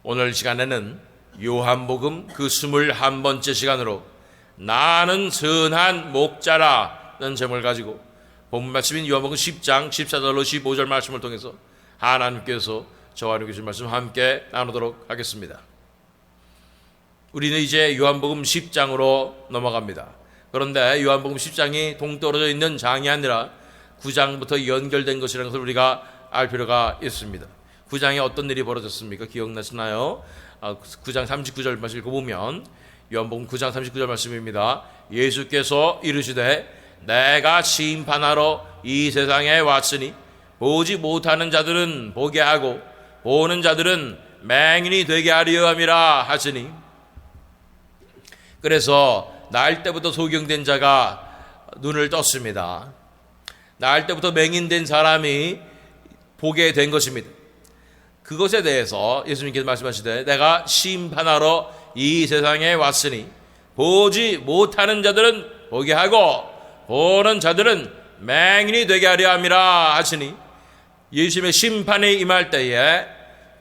오늘 시간에는 요한복음 그 21번째 시간으로 나는 선한 목자라는 제목을 가지고 본문 말씀인 요한복음 10장 14절로 15절 말씀을 통해서 하나님께서 저와 함께 주신 말씀 함께 나누도록 하겠습니다. 우리는 이제 요한복음 10장으로 넘어갑니다. 그런데 요한복음 10장이 동떨어져 있는 장이 아니라 9장부터 연결된 것이라는 것을 우리가 알 필요가 있습니다. 9장에 어떤 일이 벌어졌습니까? 기억나시나요? 9장 39절 말씀 읽어보면 요한복음 9장 39절 말씀입니다. 예수께서 이르시되 내가 심판하러 이 세상에 왔으니 보지 못하는 자들은 보게 하고 보는 자들은 맹인이 되게 하려 함이라 하시니, 그래서 날 때부터 소경된 자가 눈을 떴습니다. 날 때부터 맹인된 사람이 보게 된 것입니다. 그것에 대해서 예수님께서 말씀하시되 내가 심판하러 이 세상에 왔으니 보지 못하는 자들은 보게 하고 보는 자들은 맹인이 되게 하려 함이라 하시니, 예수님의 심판이 임할 때에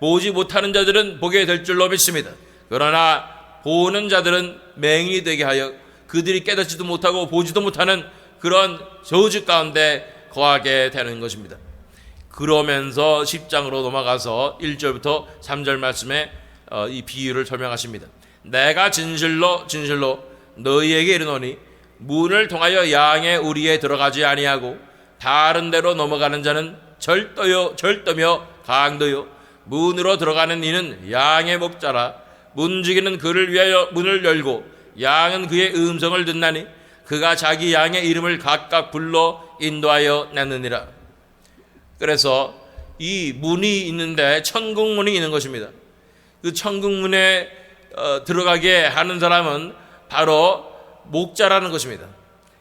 보지 못하는 자들은 보게 될 줄로 믿습니다. 그러나 보는 자들은 맹인이 되게 하여 그들이 깨닫지도 못하고 보지도 못하는 그런 저주 가운데 거하게 되는 것입니다. 그러면서 10장으로 넘어가서 1절부터 3절 말씀에 이 비유를 설명하십니다. 내가 진실로 너희에게 이르노니 문을 통하여 양의 우리에 들어가지 아니하고 다른 데로 넘어가는 자는 절도며 강도요 문으로 들어가는 이는 양의 목자라. 문지기는 그를 위하여 문을 열고 양은 그의 음성을 듣나니 그가 자기 양의 이름을 각각 불러 인도하여 내느니라. 그래서 이 문이 있는데 천국문이 있는 것입니다. 그 천국문에 들어가게 하는 사람은 바로 목자라는 것입니다.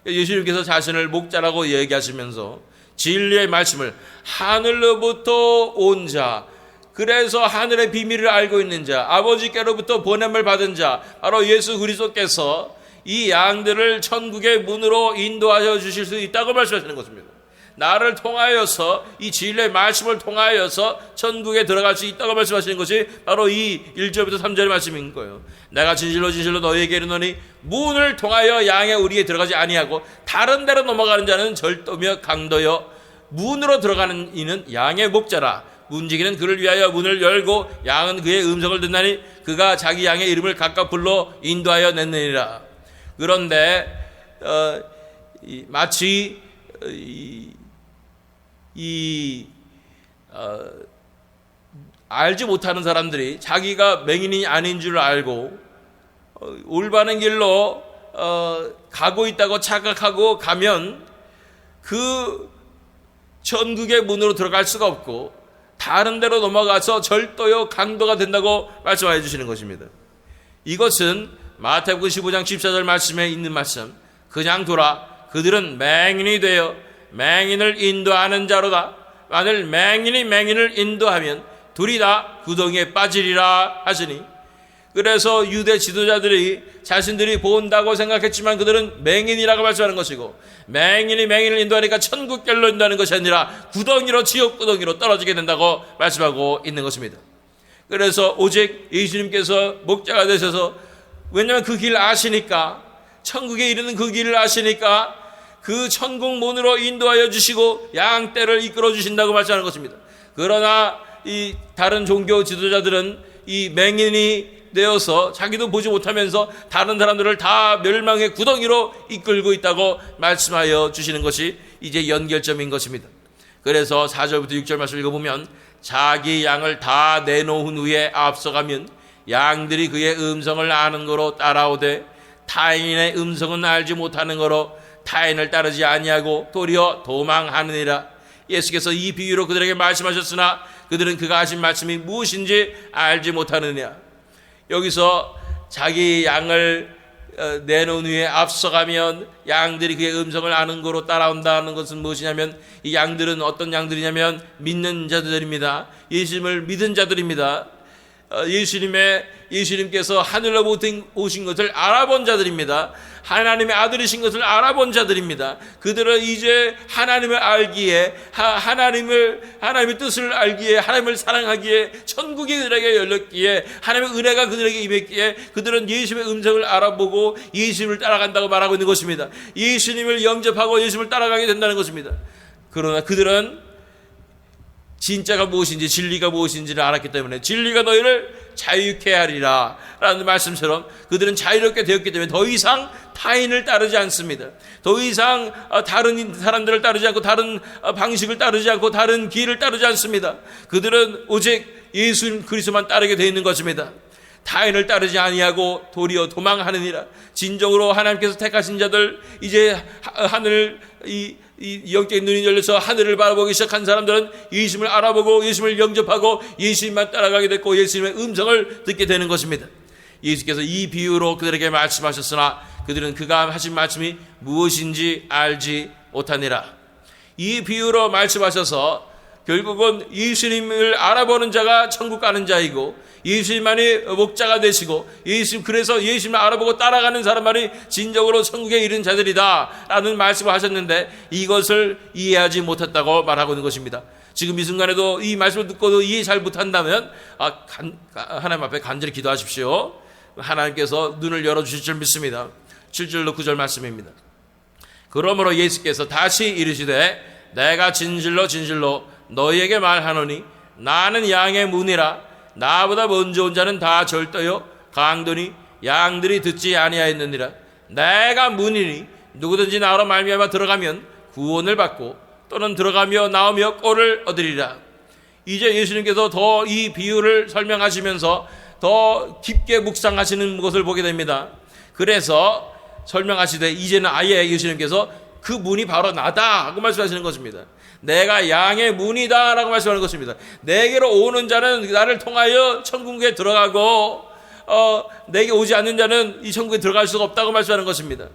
예수님께서 자신을 목자라고 얘기하시면서 진리의 말씀을 하늘로부터 온 자, 그래서 하늘의 비밀을 알고 있는 자, 아버지께로부터 보냄을 받은 자, 바로 예수 그리스도께서 이 양들을 천국의 문으로 인도하여 주실 수 있다고 말씀하시는 것입니다. 나를 통하여서 이 진리의 말씀을 통하여서 천국에 들어갈 수 있다고 말씀하시는 것이 바로 이 1절부터 3절의 말씀인 거예요. 내가 진실로 너희에게 이르노니 문을 통하여 양의 우리에 들어가지 아니하고 다른 데로 넘어가는 자는 절도며 강도여 문으로 들어가는 이는 양의 목자라. 문지기는 그를 위하여 문을 열고 양은 그의 음성을 듣나니 그가 자기 양의 이름을 각각 불러 인도하여 냈느니라. 그런데 마치 알지 못하는 사람들이 자기가 맹인이 아닌 줄 알고 올바른 길로 가고 있다고 착각하고 가면 그 천국의 문으로 들어갈 수가 없고 다른 데로 넘어가서 절도요 강도가 된다고 말씀해 주시는 것입니다. 이것은 마태복음 15장 14절 말씀에 있는 말씀, 그냥 돌아 그들은 맹인이 되어 맹인을 인도하는 자로다. 만일 맹인을 인도하면 둘이 다 구덩이에 빠지리라 하시니, 그래서 유대 지도자들이 자신들이 본다고 생각했지만 그들은 맹인이라고 말씀하는 것이고, 맹인을 인도하니까 천국길로 인도하는 것이 아니라 구덩이로, 지옥 구덩이로 떨어지게 된다고 말씀하고 있는 것입니다. 그래서 오직 예수님께서 목자가 되셔서, 왜냐하면 그 길을 아시니까, 천국에 이르는 그 길을 아시니까 그 천국 문으로 인도하여 주시고 양떼를 이끌어 주신다고 말씀하는 것입니다. 그러나 이 다른 종교 지도자들은 이 맹인이 되어서 자기도 보지 못하면서 다른 사람들을 다 멸망의 구덩이로 이끌고 있다고 말씀하여 주시는 것이 이제 연결점인 것입니다. 그래서 4절부터 6절 말씀 읽어보면 자기 양을 다 내놓은 후에 앞서가면 양들이 그의 음성을 아는 거로 따라오되 타인의 음성은 알지 못하는 거로 타인을 따르지 아니하고 도리어 도망하느니라. 예수께서 이 비유로 그들에게 말씀하셨으나 그들은 그가 하신 말씀이 무엇인지 알지 못하느냐. 여기서 자기 양을 내놓은 후에 앞서가면 양들이 그의 음성을 아는 거로 따라온다는 것은 무엇이냐면, 이 양들은 어떤 양들이냐면 믿는 자들입니다. 예수님을 믿은 자들입니다. 예수님께서 하늘로 오신 것을 알아본 자들입니다. 하나님의 아들이신 것을 알아본 자들입니다. 그들은 이제 하나님을 알기에, 하나님의 뜻을 알기에, 하나님을 사랑하기에, 천국이 그들에게 열렸기에, 하나님의 은혜가 그들에게 임했기에 그들은 예수님의 음성을 알아보고 예수님을 따라간다고 말하고 있는 것입니다. 예수님을 영접하고 예수님을 따라가게 된다는 것입니다. 그러나 그들은 진짜가 무엇인지, 진리가 무엇인지를 알았기 때문에 진리가 너희를 자유케 하리라 라는 말씀처럼 그들은 자유롭게 되었기 때문에 더 이상 타인을 따르지 않습니다. 더 이상 다른 사람들을 따르지 않고, 다른 방식을 따르지 않고, 다른 길을 따르지 않습니다. 그들은 오직 예수 그리스도만 따르게 되어 있는 것입니다. 타인을 따르지 아니하고 도리어 도망하느니라. 진정으로 하나님께서 택하신 자들, 이제 하늘, 이 영적인 눈이 열려서 하늘을 바라보기 시작한 사람들은 예수님을 알아보고 예수님을 영접하고 예수님만 따라가게 됐고 예수님의 음성을 듣게 되는 것입니다. 예수께서 이 비유로 그들에게 말씀하셨으나 그들은 그가 하신 말씀이 무엇인지 알지 못하니라. 이 비유로 말씀하셔서 결국은 예수님을 알아보는 자가 천국 가는 자이고, 예수님만이 목자가 되시고, 그래서 예수님을 알아보고 따라가는 사람만이 진정으로 천국에 이른 자들이다 라는 말씀을 하셨는데, 이것을 이해하지 못했다고 말하고 있는 것입니다. 지금 이 순간에도 이 말씀을 듣고도 이해 잘 못한다면 하나님 앞에 간절히 기도하십시오. 하나님께서 눈을 열어주실 줄 믿습니다. 7절로 9절 말씀입니다. 그러므로 예수께서 다시 이르시되 내가 진실로 진실로 너희에게 말하노니 나는 양의 문이라. 나보다 먼저 온 자는 다 절도요 강도니 양들이 듣지 아니하였느니라. 내가 문이니 누구든지 나로 말미암아 들어가면 구원을 받고 또는 들어가며 나오며 꼴을 얻으리라. 이제 예수님께서 더 이 비유를 설명하시면서 더 깊게 묵상하시는 것을 보게 됩니다. 그래서 설명하시되 이제는 아예 예수님께서 그 문이 바로 나다 하고 말씀하시는 것입니다. 내가 양의 문이다 라고 말씀하는 것입니다. 내게로 오는 자는 나를 통하여 천국에 들어가고 내게 오지 않는 자는 이 천국에 들어갈 수가 없다고 말씀하는 것입니다.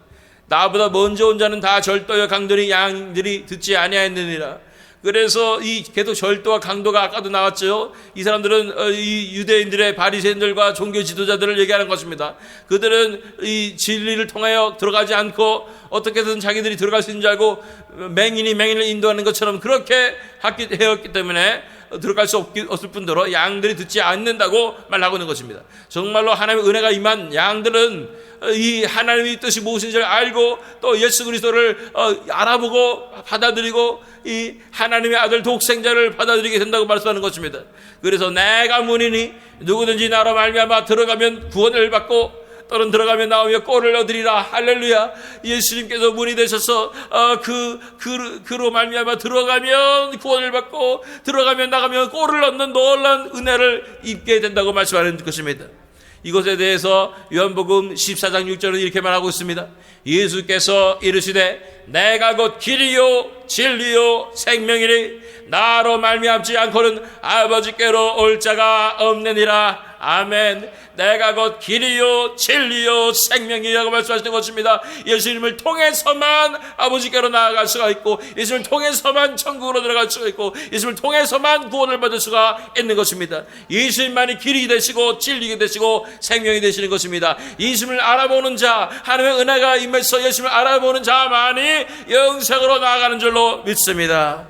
나보다 먼저 온 자는 다 절도여 강도니 양들이 듣지 아니하였느니라. 그래서 이 계속 절도와 강도가 아까도 나왔죠. 이 사람들은 이 유대인들의 바리새인들과 종교 지도자들을 얘기하는 것입니다. 그들은 이 진리를 통하여 들어가지 않고 어떻게든 자기들이 들어갈 수 있는 줄 알고 맹인이 맹인을 인도하는 것처럼 그렇게 해왔기 때문에 들어갈 수 없을 뿐더러 양들이 듣지 않는다고 말하고 있는 것입니다. 정말로 하나님의 은혜가 임한 양들은 이 하나님의 뜻이 무엇인지를 알고 또 예수 그리스도를 알아보고 받아들이고 이 하나님의 아들 독생자를 받아들이게 된다고 말씀하는 것입니다. 그래서 내가 문이니 누구든지 나로 말미암아 들어가면 구원을 받고 또는 들어가면 나오며 꼴을 얻으리라. 할렐루야. 예수님께서 문이 되셔서 그로 말미암아 들어가면 구원을 받고 들어가면 나가면 꼴을 얻는 놀라운 은혜를 입게 된다고 말씀하는 것입니다. 이것에 대해서 요한복음 14장 6절은 이렇게 말하고 있습니다. 예수께서 이르시되 내가 곧 길이요 진리요 생명이니 나로 말미암지 않고는 아버지께로 올 자가 없느니라. 아멘. 내가 곧 길이요 진리요 생명이라고 말씀하시는 것입니다. 예수님을 통해서만 아버지께로 나아갈 수가 있고 예수님을 통해서만 천국으로 들어갈 수가 있고 예수님을 통해서만 구원을 받을 수가 있는 것입니다. 예수님만이 길이 되시고 진리가 되시고 생명이 되시는 것입니다. 예수님을 알아보는 자, 하나님의 은혜가 임해서 예수님을 알아보는 자만이 영생으로 나아가는 줄로 믿습니다.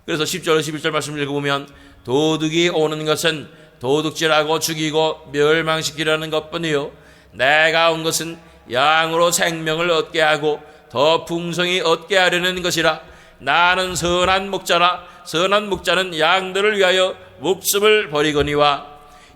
그래서 10절 11절 말씀을 읽어보면 도둑이 오는 것은 도둑질하고 죽이고 멸망시키려는 것뿐이요 내가 온 것은 양으로 생명을 얻게 하고 더 풍성히 얻게 하려는 것이라. 나는 선한 목자라. 선한 목자는 양들을 위하여 목숨을 버리거니와.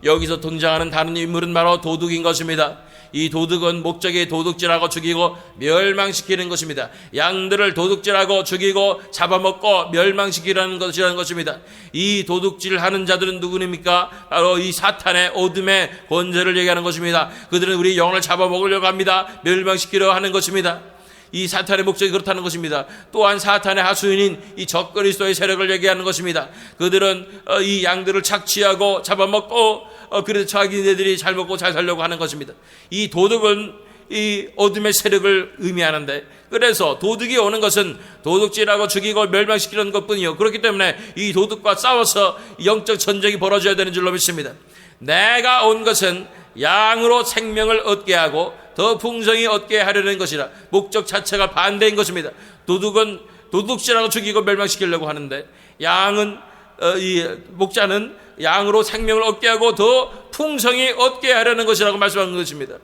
여기서 등장하는 다른 인물은 바로 도둑인 것입니다. 이 도둑은 목적이 도둑질하고 죽이고 멸망시키는 것입니다. 양들을 도둑질하고 죽이고 잡아먹고 멸망시키라는 것입니다. 이 도둑질하는 자들은 누구입니까? 바로 이 사탄의 어둠의 권세를 얘기하는 것입니다. 그들은 우리 영을 잡아먹으려고 합니다. 멸망시키려 하는 것입니다. 이 사탄의 목적이 그렇다는 것입니다. 또한 사탄의 하수인인 이 적그리스도의 세력을 얘기하는 것입니다. 그들은 이 양들을 착취하고 잡아먹고 그래서 자기네들이 잘 먹고 잘 살려고 하는 것입니다. 이 도둑은 이 어둠의 세력을 의미하는데, 그래서 도둑이 오는 것은 도둑질하고 죽이고 멸망시키는 것뿐이요 그렇기 때문에 이 도둑과 싸워서 영적 전쟁이 벌어져야 되는 줄로 믿습니다. 내가 온 것은 양으로 생명을 얻게 하고 더 풍성히 얻게 하려는 것이라. 목적 자체가 반대인 것입니다. 도둑은 도둑질하고 죽이고 멸망시키려고 하는데, 양은 이 목자는 양으로 생명을 얻게 하고 더 풍성히 얻게 하려는 것이라고 말씀하는 것입니다.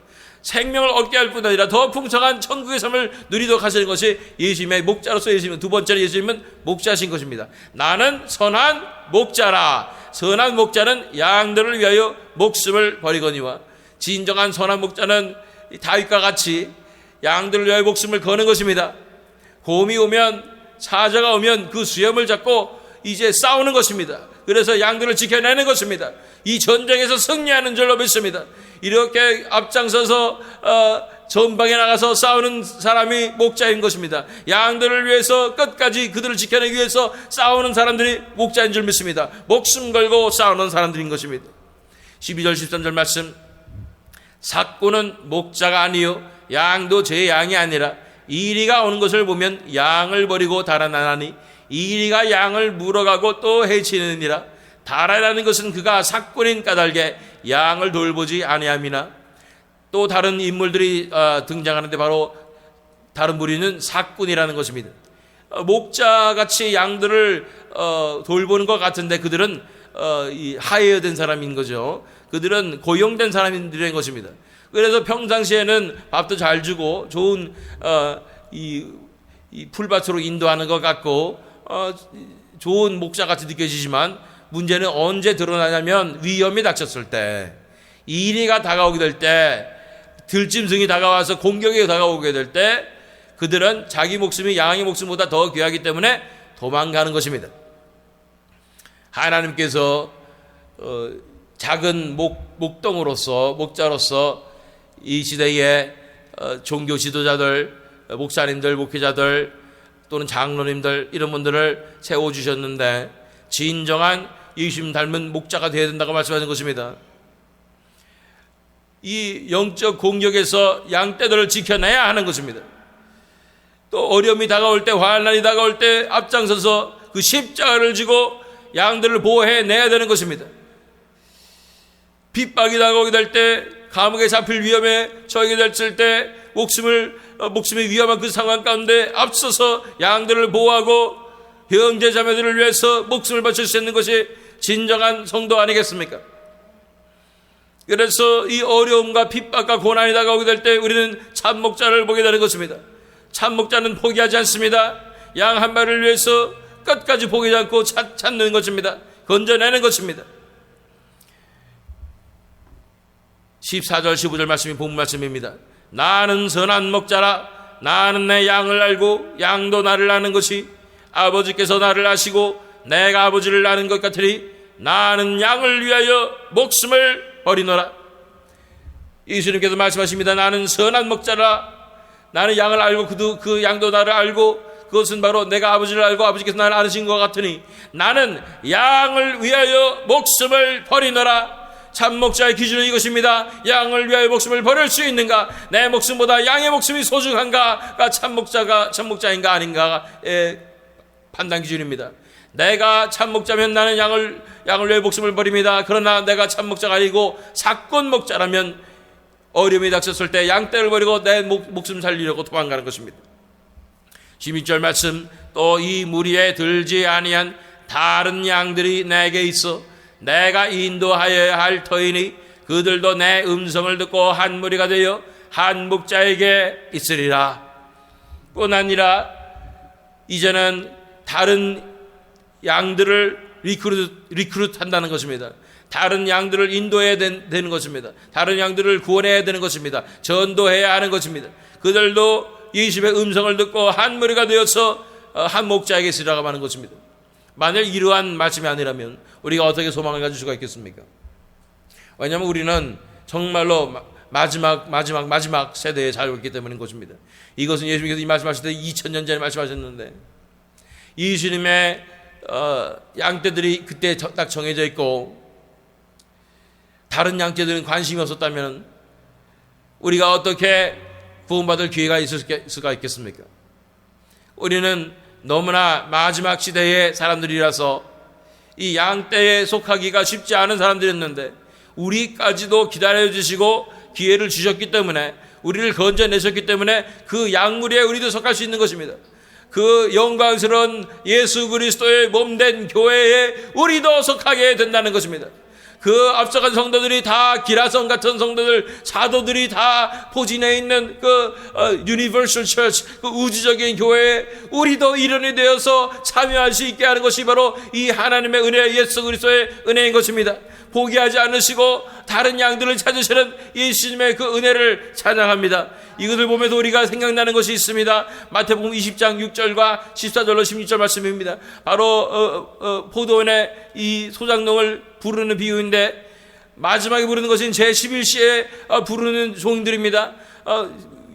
생명을 얻게 할 뿐 아니라 더 풍성한 천국의 삶을 누리도록 하시는 것이 예수님의 목자로서 예수님은 두 번째로 예수님은 목자신 것입니다. 나는 선한 목자라. 선한 목자는 양들을 위하여 목숨을 버리거니와. 진정한 선한 목자는 다윗과 같이 양들을 위하여 목숨을 거는 것입니다. 곰이 오면, 사자가 오면 그 수염을 잡고 이제 싸우는 것입니다. 그래서 양들을 지켜내는 것입니다. 이 전쟁에서 승리하는 줄로 믿습니다. 이렇게 앞장서서 전방에 나가서 싸우는 사람이 목자인 것입니다. 양들을 위해서 끝까지 그들을 지켜내기 위해서 싸우는 사람들이 목자인 줄 믿습니다. 목숨 걸고 싸우는 사람들인 것입니다. 12절 13절 말씀, 삭고는 목자가 아니요 양도 제 양이 아니라 이리가 오는 것을 보면 양을 버리고 달아나나니 이리가 양을 물어가고 또 해치느니라. 달아나는 것은 그가 삭군인 까닭에 양을 돌보지 아니함이나. 또 다른 인물들이 등장하는데 바로 다른 무리는 삭군이라는 것입니다. 목자같이 양들을 돌보는 것 같은데 그들은 하이어된 사람인 거죠. 그들은 고용된 사람들인 것입니다. 그래서 평상시에는 밥도 잘 주고 좋은 이 풀밭으로 인도하는 것 같고 좋은 목자같이 느껴지지만, 문제는 언제 드러나냐면 위험이 닥쳤을 때, 이리가 다가오게 될 때, 들짐승이 다가와서 공격이 다가오게 될 때 그들은 자기 목숨이 양의 목숨보다 더 귀하기 때문에 도망가는 것입니다. 하나님께서 작은 목동으로서, 목자로서 이 시대에 종교 지도자들, 목사님들, 목회자들 또는 장로님들 이런 분들을 세워주셨는데 진정한 예수님 닮은 목자가 되어야 된다고 말씀하는 것입니다. 이 영적 공격에서 양떼들을 지켜내야 하는 것입니다. 또 어려움이 다가올 때, 환난이 다가올 때 앞장서서 그 십자가를 지고 양들을 보호해내야 되는 것입니다. 핍박이 다가오게 될 때, 감옥에 잡힐 위험에 처하게 됐을 때 목숨이 위험한 그 상황 가운데 앞서서 양들을 보호하고 형제 자매들을 위해서 목숨을 바칠 수 있는 것이 진정한 성도 아니겠습니까? 그래서 이 어려움과 핍박과 고난이 다가오게 될 때 우리는 참 목자를 보게 되는 것입니다. 참 목자는 포기하지 않습니다. 양 한 마리를 위해서 끝까지 포기하지 않고 찾는 것입니다. 건져내는 것입니다. 14절 15절 말씀이 본문 말씀입니다. 나는 선한 목자라. 나는 내 양을 알고 양도 나를 아는 것이 아버지께서 나를 아시고 내가 아버지를 아는 것 같으니 나는 양을 위하여 목숨을 버리노라. 예수님께서 말씀하십니다. 나는 선한 목자라. 나는 양을 알고 그 양도 나를 알고, 그것은 바로 내가 아버지를 알고 아버지께서 나를 아시는 것 같으니 나는 양을 위하여 목숨을 버리노라. 참 목자의 기준은 이것입니다. 양을 위하여 목숨을 버릴 수 있는가? 내 목숨보다 양의 목숨이 소중한가가 참 목자인가 아닌가의 판단 기준입니다. 내가 참 목자면 나는 양을 위하여 목숨을 버립니다. 그러나 내가 참 목자가 아니고 삭군 목자라면 어려움이 닥쳤을 때 양떼를 버리고 내 목숨 살리려고 도망가는 것입니다. 16절 말씀, 또 이 무리에 들지 아니한 다른 양들이 내게 있어 내가 인도하여야 할 터이니 그들도 내 음성을 듣고 한 무리가 되어 한 목자에게 있으리라. 뿐 아니라 이제는 다른 양들을 리크루트 한다는 것입니다. 다른 양들을 인도해야 되는 것입니다. 다른 양들을 구원해야 되는 것입니다. 전도해야 하는 것입니다. 그들도 예수님의 음성을 듣고 한 무리가 되어서 한 목자에게 있으리라고 하는 것입니다. 만약 이러한 말씀이 아니라면 우리가 어떻게 소망을 가질 수가 있겠습니까? 왜냐하면 우리는 정말로 마지막 세대에 살고 있기 때문인 것입니다. 이것은 예수님께서 이 말씀하실 때 2000년 전에 말씀하셨는데, 예수님의 양떼들이 그때 딱 정해져 있고 다른 양떼들은 관심이 없었다면 우리가 어떻게 구원받을 기회가 있을 수가 있겠습니까? 우리는 너무나 마지막 시대의 사람들이라서 이 양떼에 속하기가 쉽지 않은 사람들이었는데 우리까지도 기다려주시고 기회를 주셨기 때문에, 우리를 건져내셨기 때문에 그 양무리에 우리도 속할 수 있는 것입니다. 그 영광스러운 예수 그리스도의 몸된 교회에 우리도 속하게 된다는 것입니다. 그 앞서간 성도들이 다 기라성 같은 성도들, 사도들이 다 포진해 있는 그 유니버설 처치, 그 우주적인 교회에 우리도 일원이 되어서 참여할 수 있게 하는 것이 바로 이 하나님의 은혜, 예수 그리스도의 은혜인 것입니다. 포기하지 않으시고 다른 양들을 찾으시는 예수님의 그 은혜를 찬양합니다. 이것을 보면서 우리가 생각나는 것이 있습니다. 마태복음 20장 6절과 14절로 16절 말씀입니다. 바로 포도원의 이 소장농을 부르는 비유인데, 마지막에 부르는 것은 제11시에 부르는 종들입니다.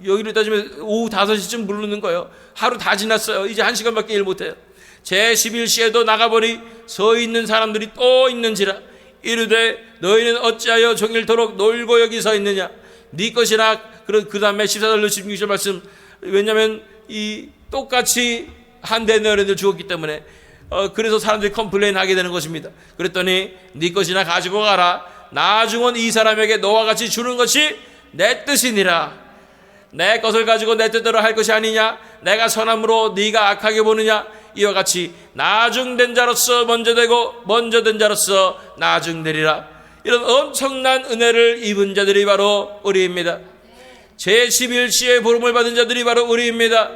여기를 따지면 오후 5시쯤 부르는 거예요. 하루 다 지났어요. 이제 1시간밖에 일 못해요. 제11시에도 나가보니 서 있는 사람들이 또 있는지라. 이르되 너희는 어찌하여 종일토록 놀고 여기 서 있느냐. 네 것이나. 그 다음에 14절로 16절 말씀. 왜냐하면 이 똑같이 한 대 너희들 죽었기 때문에 그래서 사람들이 컴플레인 하게 되는 것입니다. 그랬더니 네 것이나 가지고 가라. 나중은 이 사람에게 너와 같이 주는 것이 내 뜻이니라. 내 것을 가지고 내 뜻대로 할 것이 아니냐. 내가 선함으로 네가 악하게 보느냐. 이와 같이 나중된 자로서 먼저 되고 먼저 된 자로서 나중되리라. 이런 엄청난 은혜를 입은 자들이 바로 우리입니다. 제11시에 부름을 받은 자들이 바로 우리입니다.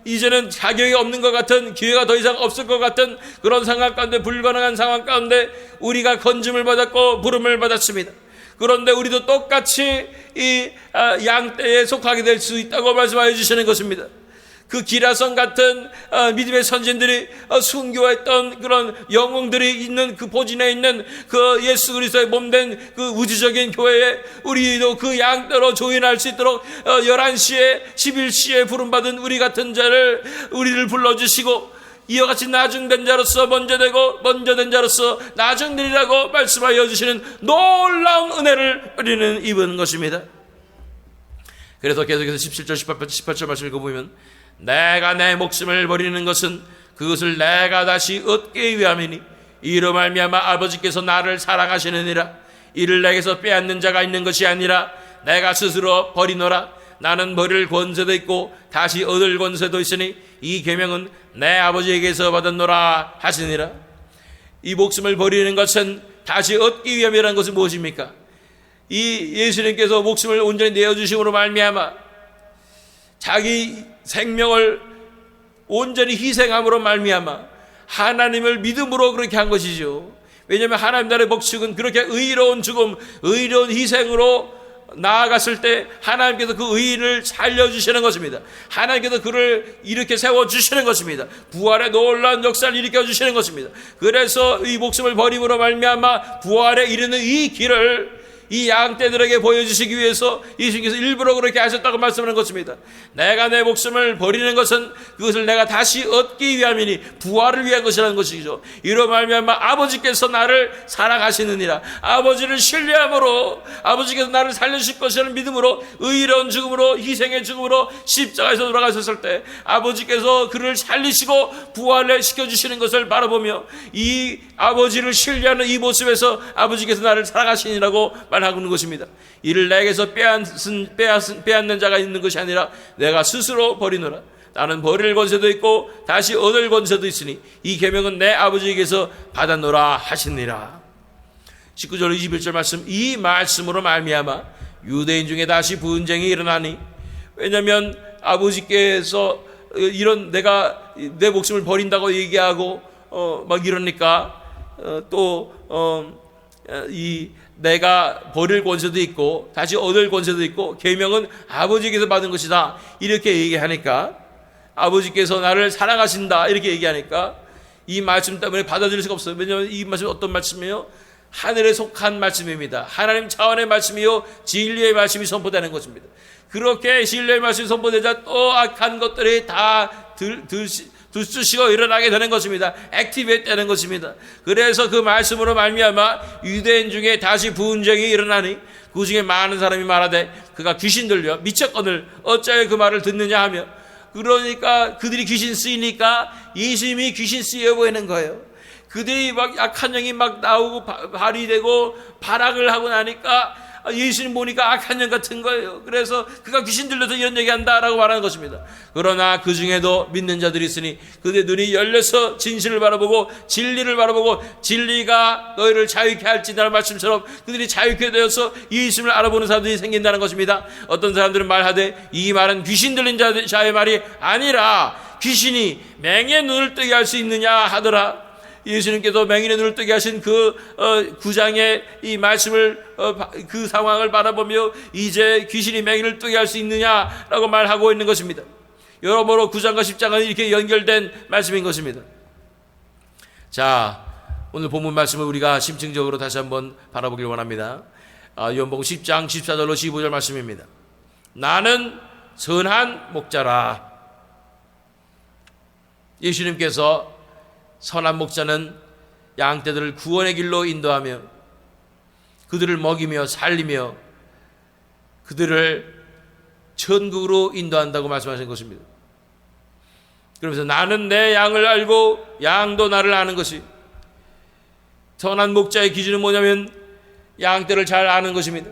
이제는 자격이 없는 것 같은, 기회가 더 이상 없을 것 같은 그런 상황 가운데, 불가능한 상황 가운데 우리가 건짐을 받았고 부름을 받았습니다. 그런데 우리도 똑같이 이 양떼에 속하게 될 수 있다고 말씀하여 주시는 것입니다. 그 기라성 같은 믿음의 선진들이 순교했던 그런 영웅들이 있는 그 포진에 있는 그 예수 그리스도의 몸된 그 우주적인 교회에 우리도 그 양떼로 조인할 수 있도록 11시에 11시에 부름받은 우리 같은 자를, 우리를 불러주시고 이와 같이 나중된 자로서 먼저 되고 먼저 된 자로서 나중되리라고 말씀하여 주시는 놀라운 은혜를 우리는 입은 것입니다. 그래서 계속해서 17절 18절 말씀을 읽어보면, 내가 내 목숨을 버리는 것은 그것을 내가 다시 얻기 위함이니 이로 말미암아 아버지께서 나를 사랑하시느니라. 이를 내게서 빼앗는 자가 있는 것이 아니라 내가 스스로 버리노라. 나는 버릴 권세도 있고 다시 얻을 권세도 있으니 이 계명은 내 아버지에게서 받았노라 하시니라. 이 목숨을 버리는 것은 다시 얻기 위함이라는 것은 무엇입니까? 이 예수님께서 목숨을 온전히 내어주심으로 말미암아 자기 생명을 온전히 희생함으로 말미암아 하나님을 믿음으로 그렇게 한 것이죠. 왜냐하면 하나님 나라의 법칙은 그렇게 의로운 죽음, 의로운 희생으로 나아갔을 때 하나님께서 그 의인을 살려주시는 것입니다. 하나님께서 그를 이렇게 세워주시는 것입니다. 부활의 놀라운 역사를 일으켜주시는 것입니다. 그래서 이 목숨을 버림으로 말미암아 부활에 이르는 이 길을 이 양떼들에게 보여주시기 위해서 예수님께서 일부러 그렇게 하셨다고 말씀하는 것입니다. 내가 내 목숨을 버리는 것은 그것을 내가 다시 얻기 위함이니 부활을 위한 것이라는 것이죠. 이로 말미암아 아버지께서 나를 사랑하시느니라. 아버지를 신뢰함으로 아버지께서 나를 살려주실 것이라는 믿음으로 의로운 죽음으로 희생의 죽음으로 십자가에서 돌아가셨을 때 아버지께서 그를 살리시고 부활을 시켜주시는 것을 바라보며 이 아버지를 신뢰하는 이 모습에서 아버지께서 나를 사랑하시니라고 말하고 있는 것입니다. 이를 내게서 빼앗는 자가 있는 것이 아니라 내가 스스로 버리노라. 나는 버릴 권세도 있고 다시 얻을 권세도 있으니 이 계명은 내 아버지에게서 받았노라 하시니라. 19절 21절 말씀, 이 말씀으로 말미암아 유대인 중에 다시 분쟁이 일어나니. 왜냐하면 아버지께서 이런 내가 내 목숨을 버린다고 얘기하고 막 이러니까 이 내가 버릴 권세도 있고 다시 얻을 권세도 있고 계명은 아버지께서 받은 것이다 이렇게 얘기하니까, 아버지께서 나를 사랑하신다 이렇게 얘기하니까 이 말씀 때문에 받아들일 수가 없어요. 왜냐하면 이 말씀이 어떤 말씀이에요? 하늘에 속한 말씀입니다. 하나님 차원의 말씀이요 진리의 말씀이 선포되는 것입니다. 그렇게 진리의 말씀이 선포되자 또 악한 것들이 다 들쑤시고 일어나게 되는 것입니다. 액티베이트 되는 것입니다. 그래서 그 말씀으로 말미암아 유대인 중에 다시 분쟁이 일어나니 그 중에 많은 사람이 말하되 그가 귀신 들려 미쳤거늘 어찌하여 그 말을 듣느냐 하며, 그러니까 그들이 귀신 쓰이니까 예수님이 귀신 쓰여 보이는 거예요. 그들이 막 악한 영이 막 나오고 발휘되고 발악을 하고 나니까 예수님 보니까 악한 영 같은 거예요. 그래서 그가 귀신 들려서 이런 얘기한다라고 말하는 것입니다. 그러나 그 중에도 믿는 자들이 있으니 그들의 눈이 열려서 진실을 바라보고 진리를 바라보고 진리가 너희를 자유케 할지라는 말씀처럼 그들이 자유케 되어서 예수님을 알아보는 사람들이 생긴다는 것입니다. 어떤 사람들은 말하되 이 말은 귀신 들린 자의 말이 아니라 귀신이 맹인의 눈을 뜨게 할 수 있느냐 하더라. 예수님께서 맹인의 눈을 뜨게 하신 그 9장의 이 말씀을 그 상황을 바라보며 이제 귀신이 맹인을 뜨게 할 수 있느냐라고 말하고 있는 것입니다. 여러모로 9장과 10장은 이렇게 연결된 말씀인 것입니다. 자, 오늘 본문 말씀을 우리가 심층적으로 다시 한번 바라보길 원합니다. 요한복음 10장 14절로 15절 말씀입니다. 나는 선한 목자라. 예수님께서 선한 목자는 양떼들을 구원의 길로 인도하며 그들을 먹이며 살리며 그들을 천국으로 인도한다고 말씀하신 것입니다. 그러면서 나는 내 양을 알고 양도 나를 아는 것이, 선한 목자의 기준은 뭐냐면 양떼를 잘 아는 것입니다.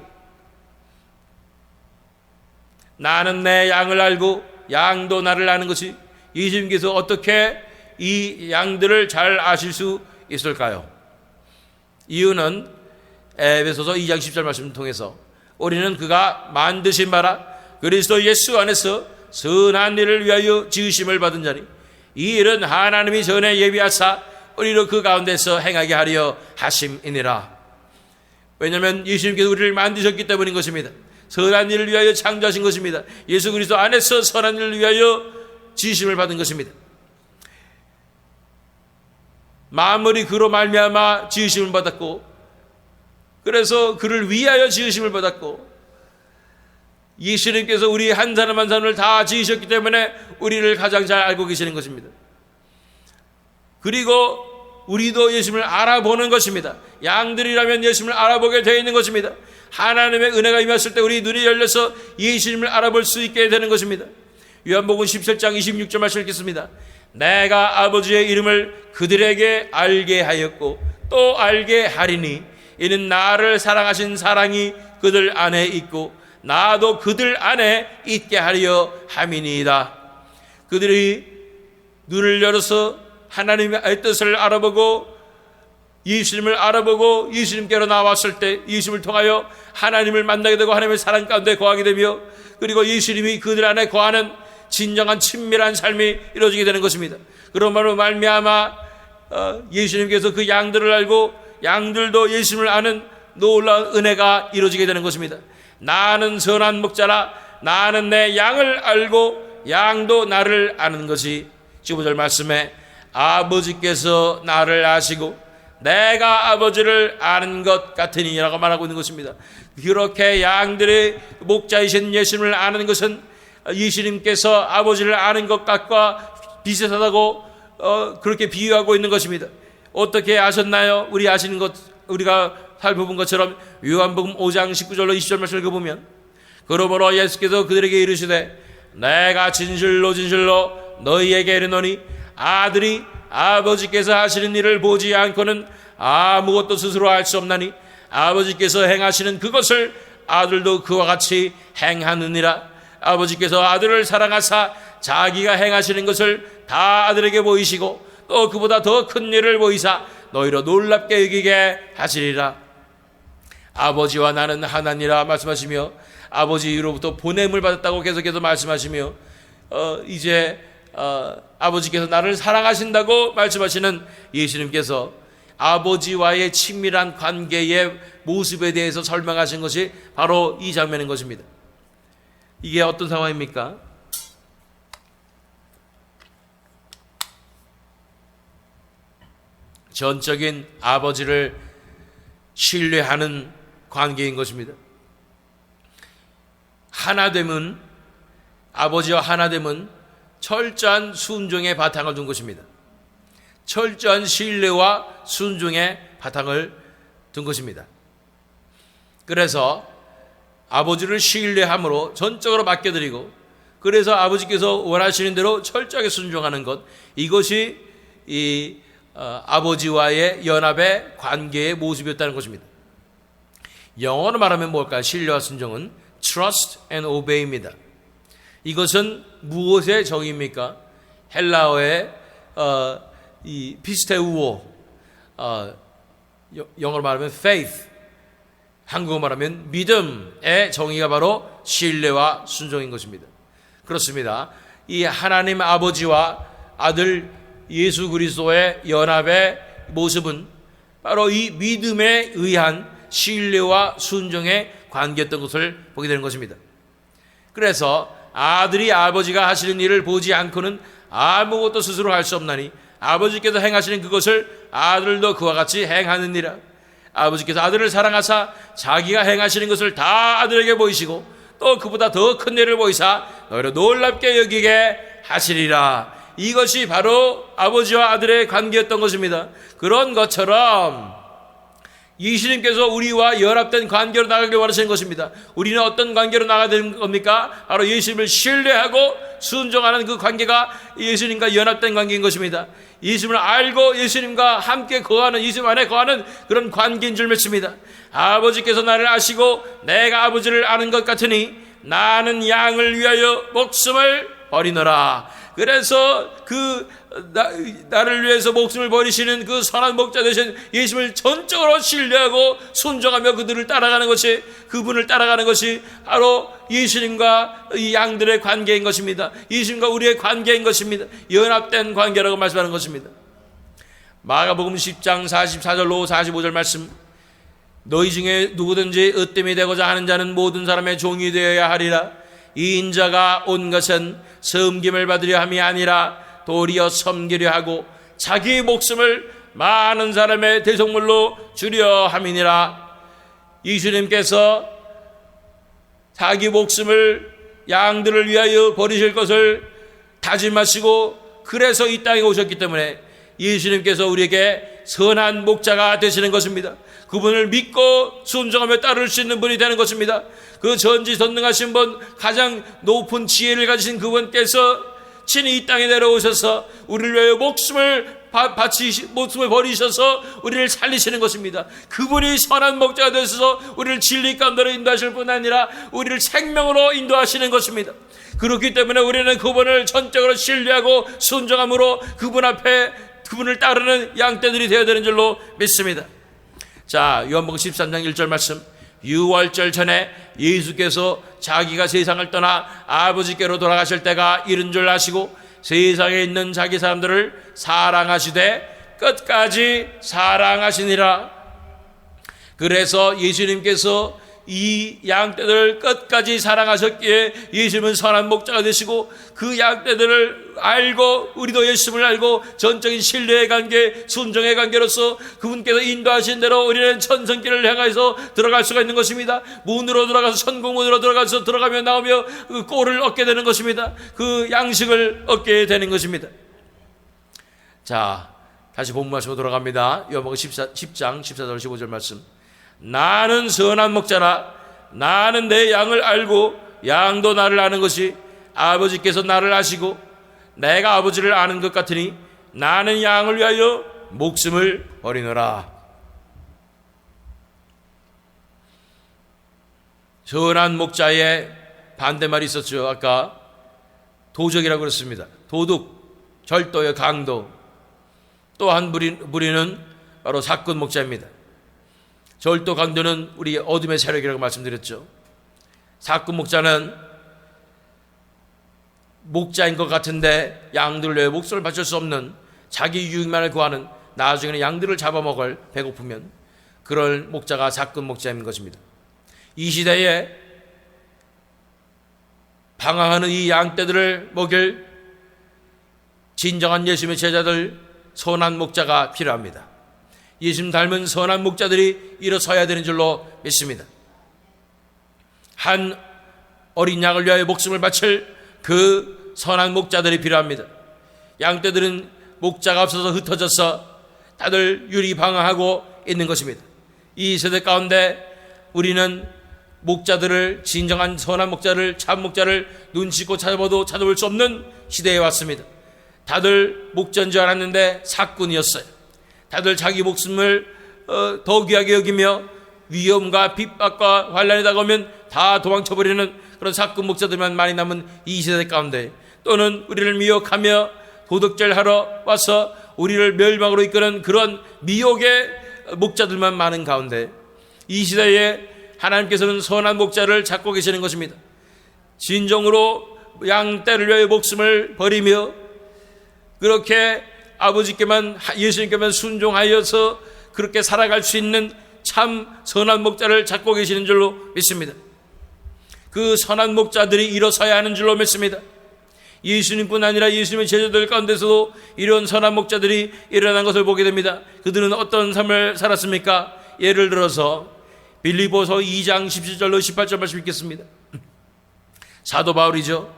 나는 내 양을 알고 양도 나를 아는 것이, 예수님께서 어떻게 이 양들을 잘 아실 수 있을까요? 이유는 에베소서 2장 10절 말씀을 통해서 우리는 그가 만드신 바라 그리스도 예수 안에서 선한 일을 위하여 지으심을 받은 자니 이 일은 하나님이 전에 예비하사 우리로 그 가운데서 행하게 하려 하심이니라. 왜냐하면 예수님께서 우리를 만드셨기 때문인 것입니다. 선한 일을 위하여 창조하신 것입니다. 예수 그리스도 안에서 선한 일을 위하여 지으심을 받은 것입니다. 만물이 그로 말미암아 지으심을 받았고, 그래서 그를 위하여 지으심을 받았고, 예수님께서 우리 한 사람 한 사람을 다 지으셨기 때문에 우리를 가장 잘 알고 계시는 것입니다. 그리고 우리도 예수님을 알아보는 것입니다. 양들이라면 예수님을 알아보게 되어 있는 것입니다. 하나님의 은혜가 임했을 때 우리 눈이 열려서 예수님을 알아볼 수 있게 되는 것입니다. 요한복음 17장 26절 말씀 읽겠습니다. 내가 아버지의 이름을 그들에게 알게 하였고 또 알게 하리니 이는 나를 사랑하신 사랑이 그들 안에 있고 나도 그들 안에 있게 하려 함이니이다. 그들이 눈을 열어서 하나님의 뜻을 알아보고 예수님을 알아보고 예수님께로 나왔을 때 예수님을 통하여 하나님을 만나게 되고 하나님의 사랑 가운데 거하게 되며, 그리고 예수님이 그들 안에 거하는 진정한 친밀한 삶이 이루어지게 되는 것입니다. 그러므로 말미암아 예수님께서 그 양들을 알고 양들도 예수님을 아는 놀라운 은혜가 이루어지게 되는 것입니다. 나는 선한 목자라, 나는 내 양을 알고 양도 나를 아는 것이 15절 말씀에 아버지께서 나를 아시고 내가 아버지를 아는 것 같으니라고 말하고 있는 것입니다. 그렇게 양들의 목자이신 예수님을 아는 것은 예수님께서 아버지를 아는 것과 비슷하다고 그렇게 비유하고 있는 것입니다. 어떻게 아셨나요? 우리 아시는 것, 우리가 살펴본 것처럼 요한복음 5장 19절로 20절 말씀을 읽어보면, 그러므로 예수께서 그들에게 이르시되 내가 진실로 진실로 너희에게 이르노니 아들이 아버지께서 하시는 일을 보지 않고는 아무것도 스스로 할 수 없나니 아버지께서 행하시는 그것을 아들도 그와 같이 행하느니라. 아버지께서 아들을 사랑하사 자기가 행하시는 것을 다 아들에게 보이시고 또 그보다 더 큰 일을 보이사 너희로 놀랍게 여기게 하시리라. 아버지와 나는 하나니라 말씀하시며 아버지로부터 보냄을 받았다고 계속해서 말씀하시며 이제 아버지께서 나를 사랑하신다고 말씀하시는 예수님께서 아버지와의 친밀한 관계의 모습에 대해서 설명하신 것이 바로 이 장면인 것입니다. 이게 어떤 상황입니까? 전적인 아버지를 신뢰하는 관계인 것입니다. 하나됨은, 아버지와 하나됨은 철저한 순종의 바탕을 둔 것입니다. 철저한 신뢰와 순종의 바탕을 둔 것입니다. 그래서 아버지를 신뢰함으로 전적으로 맡겨드리고, 그래서 아버지께서 원하시는 대로 철저하게 순종하는 것, 이것이 이 아버지와의 연합의 관계의 모습이었다는 것입니다. 영어로 말하면 뭘까요? 신뢰와 순종은 trust and obey입니다. 이것은 무엇의 정의입니까? 헬라어의 이 피스테우오, 영어로 말하면 faith, 한국어 말하면 믿음의 정의가 바로 신뢰와 순종인 것입니다. 그렇습니다. 이 하나님 아버지와 아들 예수 그리스도의 연합의 모습은 바로 이 믿음에 의한 신뢰와 순종의 관계였던 것을 보게 되는 것입니다. 그래서 아들이 아버지가 하시는 일을 보지 않고는 아무것도 스스로 할 수 없나니 아버지께서 행하시는 그것을 아들도 그와 같이 행하느니라. 아버지께서 아들을 사랑하사 자기가 행하시는 것을 다 아들에게 보이시고 또 그보다 더 큰 일을 보이사 너희를 놀랍게 여기게 하시리라. 이것이 바로 아버지와 아들의 관계였던 것입니다. 그런 것처럼 예수님께서 우리와 연합된 관계로 나가길 원하시는 것입니다. 우리는 어떤 관계로 나가야 되는 겁니까? 바로 예수님을 신뢰하고 순종하는 그 관계가 예수님과 연합된 관계인 것입니다. 예수님을 알고 예수님과 함께 거하는, 예수님 안에 거하는 그런 관계인 줄 믿습니다. 아버지께서 나를 아시고 내가 아버지를 아는 것 같으니 나는 양을 위하여 목숨을 버리노라. 그래서 나를 위해서 목숨을 버리시는 그 선한 목자 되신 예수님을 전적으로 신뢰하고 순종하며 그분을 따라가는 것이 바로 예수님과 이 양들의 관계인 것입니다. 예수님과 우리의 관계인 것입니다. 연합된 관계라고 말씀하는 것입니다. 마가복음 10장 44절로 45절 말씀, 너희 중에 누구든지 으뜸이 되고자 하는 자는 모든 사람의 종이 되어야 하리라. 이 인자가 온 것은 섬김을 받으려 함이 아니라 도리어 섬기려 하고 자기 목숨을 많은 사람의 대속물로 주려 함이니라. 예수님께서 자기 목숨을 양들을 위하여 버리실 것을 다짐하시고 그래서 이 땅에 오셨기 때문에 예수님께서 우리에게 선한 목자가 되시는 것입니다. 그분을 믿고 순종하며 따를 수 있는 분이 되는 것입니다. 그 전지전능하신 분, 가장 높은 지혜를 가지신 그분께서 친히 이 땅에 내려오셔서 우리를 위하여 목숨을 버리셔서 우리를 살리시는 것입니다. 그분이 선한 목자가 되셔서 우리를 진리 가운데로 인도하실 뿐 아니라 우리를 생명으로 인도하시는 것입니다. 그렇기 때문에 우리는 그분을 전적으로 신뢰하고 순종함으로 그분 앞에 그분을 따르는 양떼들이 되어야 되는 줄로 믿습니다. 자, 요한복음 13장 1절 말씀, 유월절 전에 예수께서 자기가 세상을 떠나 아버지께로 돌아가실 때가 이른 줄 아시고 세상에 있는 자기 사람들을 사랑하시되 끝까지 사랑하시니라. 그래서 예수님께서 이 양떼들을 끝까지 사랑하셨기에 예수님은 선한 목자가 되시고 그 양떼들을 알고 우리도 예수님을 알고 전적인 신뢰의 관계, 순종의 관계로서 그분께서 인도하신 대로 우리는 천성길을 향해서 들어갈 수가 있는 것입니다. 문으로 들어가서 천국문으로 들어가서 들어가며 나오며 그 꼴을 얻게 되는 것입니다. 그 양식을 얻게 되는 것입니다. 자, 다시 본문 말씀으로 돌아갑니다. 요한복음 10장 14절 15절 말씀, 나는 선한 목자라. 나는 내 양을 알고 양도 나를 아는 것이 아버지께서 나를 아시고 내가 아버지를 아는 것 같으니 나는 양을 위하여 목숨을 버리노라. 선한 목자의 반대말이 있었죠. 아까 도적이라고 그랬습니다. 도둑, 절도의 강도. 또 한 무리는 바로 사꾼 목자입니다. 절도 강도는 우리 어둠의 세력이라고 말씀드렸죠. 사꾼 목자는 목자인 것 같은데 양들을 위해 목숨을 바칠 수 없는, 자기 유익만을 구하는, 나중에는 양들을 잡아먹을, 배고프면 그런 목자가 사꾼 목자인 것입니다. 이 시대에 방황하는 이 양떼들을 먹일 진정한 예수님의 제자들, 선한 목자가 필요합니다. 예수님 닮은 선한 목자들이 일어서야 되는 줄로 믿습니다. 한 어린 양을 위하여 목숨을 바칠 그 선한 목자들이 필요합니다. 양떼들은 목자가 없어서 흩어져서 다들 유리방황하고 있는 것입니다. 이 세대 가운데 우리는 목자들을, 진정한 선한 목자를, 참 목자를 눈치껏 찾아봐도 찾아볼 수 없는 시대에 왔습니다. 다들 목자인 줄 알았는데 사꾼이었어요. 다들 자기 목숨을 더 귀하게 여기며 위험과 핍박과 환란이 다가오면 다 도망쳐버리는 그런 사건 목자들만 많이 남은 이 시대 가운데, 또는 우리를 미혹하며 도덕질하러 와서 우리를 멸망으로 이끄는 그런 미혹의 목자들만 많은 가운데, 이 시대에 하나님께서는 선한 목자를 찾고 계시는 것입니다. 진정으로 양떼를 위하여 목숨을 버리며 그렇게 아버지께만, 예수님께만 순종하여서 그렇게 살아갈 수 있는 참 선한 목자를 찾고 계시는 줄로 믿습니다. 그 선한 목자들이 일어서야 하는 줄로 믿습니다. 예수님뿐 아니라 예수님의 제자들 가운데서도 이런 선한 목자들이 일어난 것을 보게 됩니다. 그들은 어떤 삶을 살았습니까? 예를 들어서 빌립보서 2장 17절로 18절 말씀 읽겠습니다. 사도 바울이죠.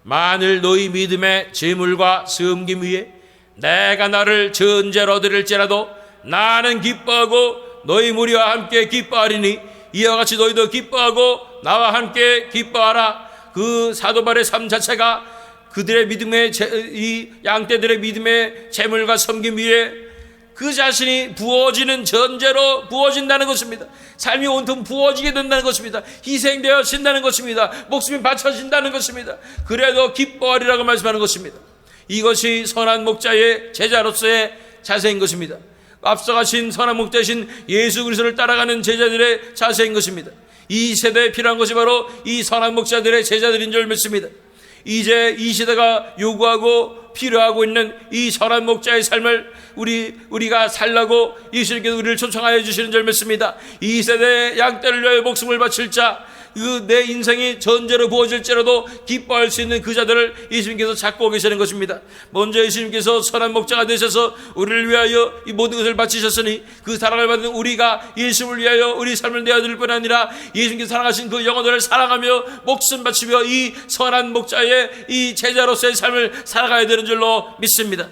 만일 너희 믿음의 재물과 섬김 위에 내가 나를 전제로 드릴지라도 나는 기뻐하고 너희 무리와 함께 기뻐하리니 이와 같이 너희도 기뻐하고 나와 함께 기뻐하라. 그 사도 바울의 삶 자체가 그들의 믿음의 이 양떼들의 믿음의 재물과 섬김 위에 그 자신이 부어지는 전제로 부어진다는 것입니다. 삶이 온통 부어지게 된다는 것입니다. 희생되어진다는 것입니다. 목숨이 바쳐진다는 것입니다. 그래도 기뻐하리라고 말씀하는 것입니다. 이것이 선한 목자의 제자로서의 자세인 것입니다. 앞서가신 선한 목자이신 예수 그리스도를 따라가는 제자들의 자세인 것입니다. 이 세대에 필요한 것이 바로 이 선한 목자들의 제자들인 줄 믿습니다. 이제 이 시대가 요구하고 필요하고 있는 이 선한 목자의 삶을 우리가 살라고 예수님께서 우리를 초청하여 주시는 줄 믿습니다. 이 세대의 양떼를 위하여 목숨을 바칠 자, 그 내 인생이 전제로 부어질지라도 기뻐할 수 있는 그 자들을 예수님께서 찾고 계시는 것입니다. 먼저 예수님께서 선한 목자가 되셔서 우리를 위하여 이 모든 것을 바치셨으니 그 사랑을 받는 우리가 예수를 위하여 우리 삶을 내어드릴 뿐 아니라 예수님께서 사랑하신 그 영혼들을 사랑하며 목숨 바치며 이 선한 목자의 이 제자로서의 삶을 살아가야 되는 줄로 믿습니다.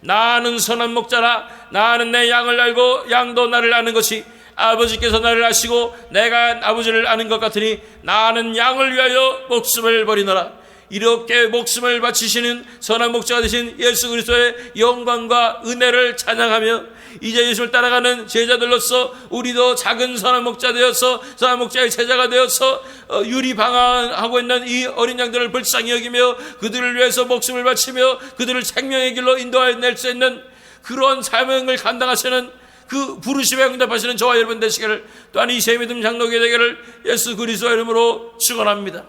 나는 선한 목자라. 나는 내 양을 알고 양도 나를 아는 것이 아버지께서 나를 아시고 내가 아버지를 아는 것 같으니 나는 양을 위하여 목숨을 버리노라. 이렇게 목숨을 바치시는 선한 목자가 되신 예수 그리스도의 영광과 은혜를 찬양하며 이제 예수를 따라가는 제자들로서 우리도 작은 선한 목자 되어서 선한 목자의 제자가 되어서 유리방황하고 있는 이 어린 양들을 불쌍히 여기며 그들을 위해서 목숨을 바치며 그들을 생명의 길로 인도하여 낼 수 있는 그런 사명을 감당하시는 그 부르심에 응답하시는 저와 여러분 되시기를, 또한 이 새 믿음 장로교회 되기를 예수 그리스도의 이름으로 축원합니다.